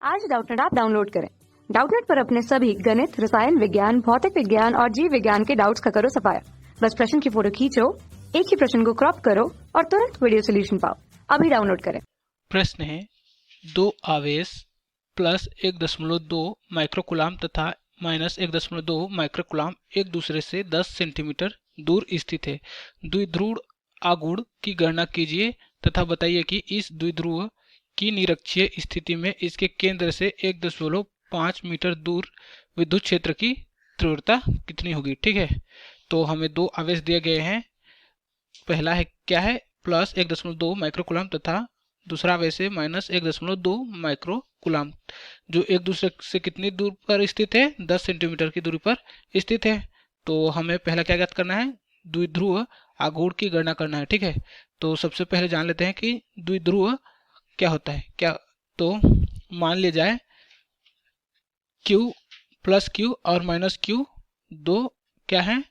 आज Doubtnut app download करें। Doubtnut पर अपने सभी गणित, रसायन विज्ञान, भौतिक विज्ञान और जीव विज्ञान के डाउट्स का करो सफाया। बस प्रश्न की फोटो खींचो, एक ही प्रश्न को क्रॉप करो और तुरंत वीडियो सोल्यूशन पाओ। अभी डाउनलोड करें। प्रश्न है, दो आवेश प्लस 1.2 माइक्रोकुलाम तथा माइनस 1.2 माइक्रोकुलाम एक दूसरे से 10 सेंटीमीटर दूर स्थित है। द्विध्रुव आघूर्ण की गणना कीजिए तथा बताइए कि इस द्विध्रुव की निरक्षीय स्थिति में इसके केंद्र से 1.5 मीटर दूर विद्युत क्षेत्र की तीव्रता कितनी होगी। ठीक है, तो हमें दो आवेश दिए गए हैं। पहला है क्या है, प्लस 1.2 माइक्रोकुलाम तथा दूसरा आवेश है माइनस 1.2 माइक्रोकुलाम, जो एक दूसरे से कितनी दूर पर स्थित है, 10 सेंटीमीटर की दूरी पर स्थित है। तो हमें पहला क्या ज्ञात करना है, द्विध्रुव आघूर्ण की गणना करना है। ठीक है, तो सबसे पहले जान लेते हैं कि द्विध्रुव क्या होता है। क्या, तो मान लिया जाए Q प्लस Q और माइनस Q दो क्या है,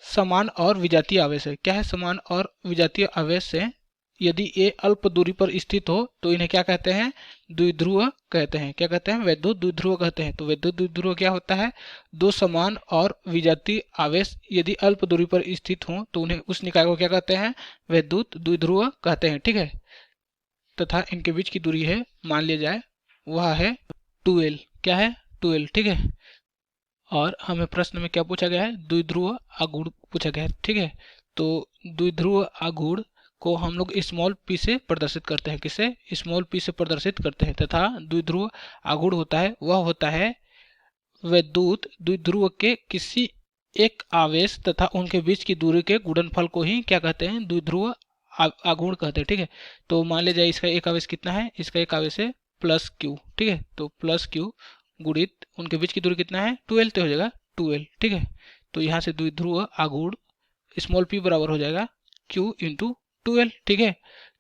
समान और विजातीय आवेश है। क्या है, समान और विजातीय आवेश है। यदि ये अल्प दूरी पर स्थित हो तो इन्हें क्या कहते हैं, द्विध्रुव कहते हैं। क्या कहते हैं, वैद्युत द्विध्रुव कहते हैं। तो वैद्युत द्विध्रुव क्या होता है, दो समान और विजातीय आवेश यदि अल्प दूरी पर स्थित हो तो उन्हें उस निकाय को क्या कहते हैं, वैद्युत द्विध्रुव कहते हैं। ठीक है, तथा इनके बीच की दूरी है, मान लिया जाए वह है 2L। क्या है, 2L। ठीक है, और हमें प्रश्न में क्या पूछा गया है, द्विध्रुव आघूर्ण पूछा गया है। ठीक है, तो द्विध्रुव आघूर्ण को हम लोग स्मॉल p से प्रदर्शित करते हैं। किसे, स्मॉल p से प्रदर्शित करते हैं। तथा द्विध्रुव आघूर्ण होता है, वह होता है वैद्युत द्विध्रुव के किसी एक आवेश तथा उनके बीच की दूरी के गुणनफल को ही क्या कहते हैं, द्विध्रुव आघूर्ण कहते हैं। ठीक है, तो मान लीजिए इसका एक आवेश कितना है, इसका एक आवेश है प्लस Q। ठीक है, तो प्लस Q गुणित उनके बीच की दूरी कितना है, 2L, तो हो जाएगा 2L। ठीक है, तो यहाँ से द्विध्रुव आघूर्ण स्मॉल p बराबर हो जाएगा Q इंटू 2L। ठीक है,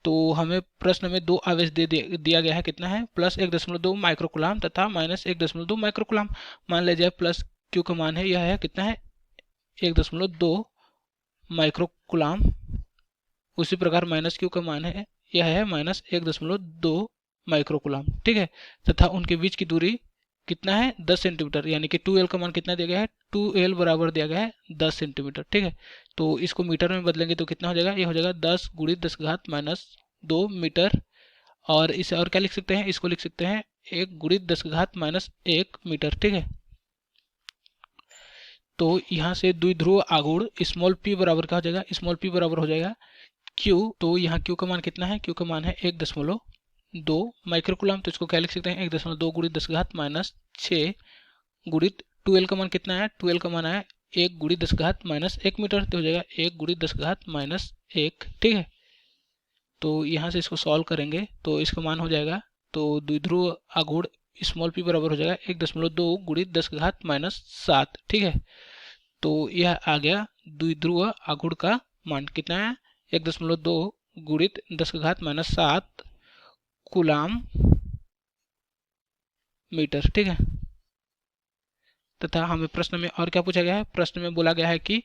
तो हमें प्रश्न में दो आवेश दिया गया है, कितना है, प्लस 1.2 माइक्रोकुलाम तथा माइनस 1.2 माइक्रोकुलाम। मान लिया जाए प्लस Q का मान है, यह है कितना है, 1.2 माइक्रोकुलाम। उसी प्रकार माइनस Q का मान है, यह है माइनस 1.2 माइक्रोकुलाम। ठीक है, तथा उनके बीच की दूरी कितना है, 10 सेंटीमीटर, यानी कि 2L का मान कितना दिया गया है, 2L बराबर दिया गया है 10 सेंटीमीटर। ठीक है, तो इसको मीटर में बदलेंगे तो कितना हो जाएगा, ये हो जाएगा 10 गुणित 10 की घात माइनस 2 मीटर। और इसे और क्या लिख सकते हैं, इसको लिख सकते हैं 1 गुणित 10 की घात माइनस 1 मीटर। ठीक है, तो यहाँ से द्विध्रुव आघूर्ण स्मॉल p बराबर क्या हो जाएगा, स्मॉल p बराबर हो जाएगा Q। तो यहाँ Q का मान कितना है, Q का मान है 1.2 माइक्रोकुलाम। तो इसको क्या लिख सकते हैं, 1.2 गुणित 10 की घात माइनस 6 गुणित 2L का मान कितना है, 2L का मान है 1 गुणित 10 की घात माइनस 1 मीटर। तो हो जाएगा 1 गुणित 10 की घात माइनस 1। ठीक है, तो यहाँ से इसको सॉल्व करेंगे तो इसका मान हो जाएगा, तो द्विध्रुव आघूर्ण स्मॉल p बराबर हो जाएगा 1.2 गुणित 10 की घात माइनस 7। ठीक है, तो यह आ गया द्विध्रुव आघूर्ण का मान कितना है, 1.2 गुणित 10 की घात माइनस 7 कूलाम मीटर। ठीक है, तथा हमें प्रश्न में और क्या पूछा गया है, प्रश्न में बोला गया है कि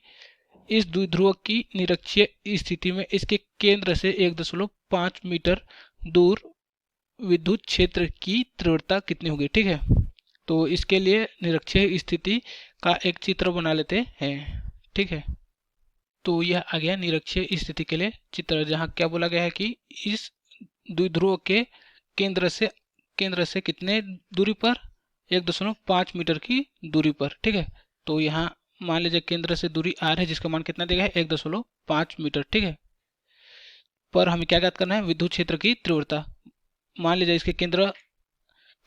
इस द्विध्रुव की निरक्षीय स्थिति में इसके केंद्र से 1.5 मीटर दूर विद्युत क्षेत्र की तीव्रता कितनी होगी। ठीक है, तो इसके लिए निरक्षीय स्थिति का एक चित्र बना लेते हैं। ठीक है, तो यह आ गया निरक्षीय स्थिति के लिए चित्र, जहाँ क्या बोला गया है कि इस द्विध्रुव के केंद्र से कितने दूरी पर, 1.5 मीटर की दूरी पर। ठीक है, तो यहाँ मान लीजिए केंद्र से दूरी r है, जिसका मान कितना देगा है, 1.5 मीटर। ठीक है, पर हमें क्या ज्ञात करना है, विद्युत क्षेत्र की तीव्रता। मान लीजिए इसके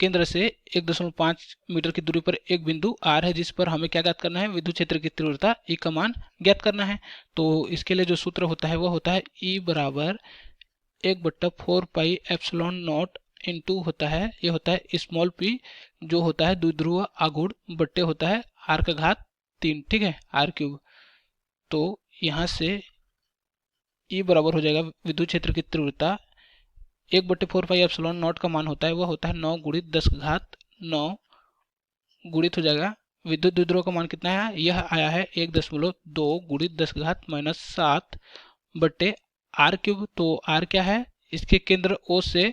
केंद्र से 1.5 मीटर की दूरी पर एक बिंदु R है, जिस पर हमें क्या ज्ञात करना है, विद्युत क्षेत्र की तीव्रता E का मान ज्ञात करना है। तो इसके लिए जो सूत्र होता है वह होता है E बराबर 1/4 पाई एप्सिलॉन नॉट इंटू होता है, ये होता है स्मॉल p, जो होता है द्विध्रुव आघूर्ण बट्टे होता है r का घात 3। ठीक है, r3। तो यहाँ से E बराबर हो जाएगा विद्युत क्षेत्र की तीव्रता 1/4 पाई एप्सिलॉन नॉट का मान होता है, वह होता है 9 गुणित 10 की घात 9 गुणित हो जाएगा विद्युत द्विध्रुव का मान कितना है, यह आया है 1.2 गुणित 10 की घात माइनस 7 बट्टे r क्यूब। तो r क्या है, इसके केंद्र O से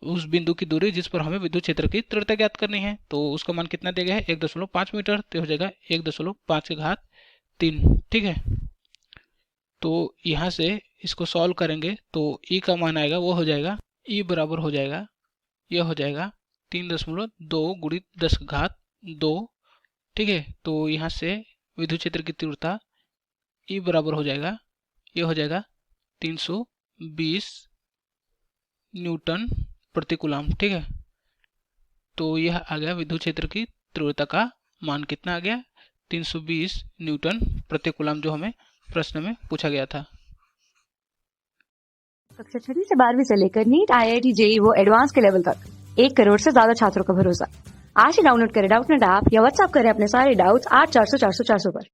उस बिंदु की दूरी जिस पर हमें विद्युत क्षेत्र की तीव्रता ज्ञात करनी है। तो उसका मान कितना दिया गया है 1.5 मीटर, तो हो जाएगा 1.5 के घात 3। ठीक है, तो यहाँ से इसको सॉल्व करेंगे तो ई का मान आएगा, वो हो जाएगा ई बराबर हो जाएगा, यह हो जाएगा 3.2 गुणित 10 का घात 2। ठीक है, तो यहाँ से विद्युत क्षेत्र की तीव्रता ई बराबर हो जाएगा, यह हो जाएगा 320 न्यूटन प्रति कूलम। ठीक है, तो यह आ गया विद्युत क्षेत्र की तीव्रता का मान कितना आ गया 320 न्यूटन प्रति कूलम, जो हमें प्रश्न में पूछा गया था। कक्षा 6 से 12वीं से लेकर नीट, IIT, JEE वो एडवांस के लेवल तक 1 करोड़ से ज्यादा छात्रों का भरोसा। आज ही डाउनलोड करें डाउटनेट ऐप या व्हाट्सएप करें अपने सारे डाउट्स 8400 400 400 पर।